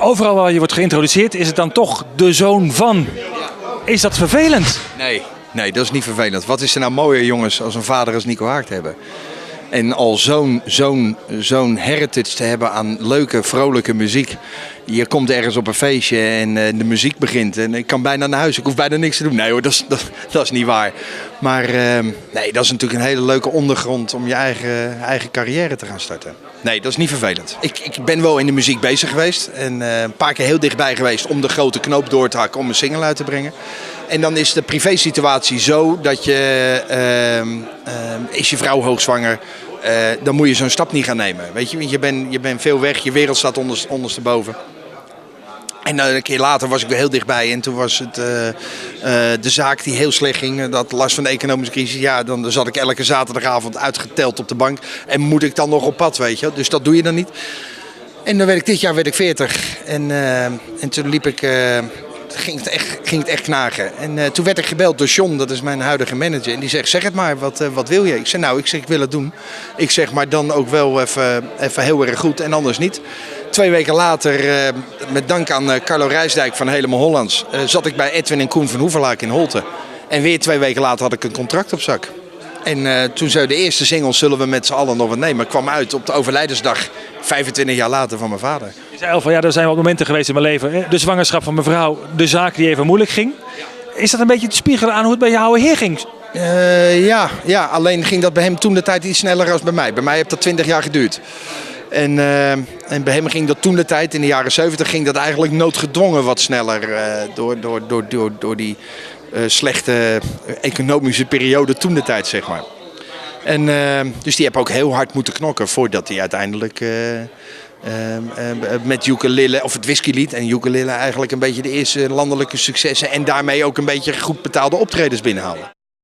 Overal waar je wordt geïntroduceerd is het dan toch de zoon van. Is dat vervelend? Nee, dat is niet vervelend. Wat is er nou mooier, jongens, als een vader als Nico Haak te hebben? En al zo'n heritage te hebben aan leuke, vrolijke muziek. Je komt ergens op een feestje en de muziek begint. En ik kan bijna naar huis, ik hoef bijna niks te doen. Nee hoor, dat is niet waar. Maar nee, dat is natuurlijk een hele leuke ondergrond om je eigen carrière te gaan starten. Nee, dat is niet vervelend. Ik ben wel in de muziek bezig geweest. En een paar keer heel dichtbij geweest om de grote knoop door te hakken om een single uit te brengen. En dan is de privésituatie zo dat is je vrouw hoogzwanger, dan moet je zo'n stap niet gaan nemen. Weet je, want je bent veel weg, je wereld staat ondersteboven. En een keer later was ik weer heel dichtbij en toen was het de zaak die heel slecht ging, dat last van de economische crisis. Ja, dan zat ik elke zaterdagavond uitgeteld op de bank en moet ik dan nog op pad, weet je. Dus dat doe je dan niet. En dan dit jaar werd ik 40 en toen liep ik... ging het echt knagen. En toen werd ik gebeld door John, dat is mijn huidige manager. En die zegt, zeg het maar, wat wil je? Ik zeg, ik wil het doen. Ik zeg, maar dan ook wel even heel erg goed en anders niet. 2 weken later, met dank aan Carlo Rijsdijk van Helemaal Hollands, zat ik bij Edwin en Koen van Hoevelaak in Holte. En weer 2 weken later had ik een contract op zak. En toen zei de eerste single, zullen we met z'n allen nog wat nemen, kwam uit op de overlijdensdag, 25 jaar later, van mijn vader. Je zei al van ja, er zijn wel momenten geweest in mijn leven. Hè? De zwangerschap van mijn vrouw, de zaak die even moeilijk ging. Is dat een beetje te spiegelen aan hoe het bij je oude heer ging? Ja, alleen ging dat bij hem toen de tijd iets sneller dan bij mij. Bij mij heeft dat 20 jaar geduurd. En bij hem ging dat toen de tijd, in de jaren 70, ging dat eigenlijk noodgedwongen wat sneller door die slechte economische periode toen de tijd, zeg maar. En dus die heb ook heel hard moeten knokken voordat hij uiteindelijk met Ukulele, of het Whiskylied en Ukulele eigenlijk een beetje de eerste landelijke successen en daarmee ook een beetje goed betaalde optredens binnenhalen.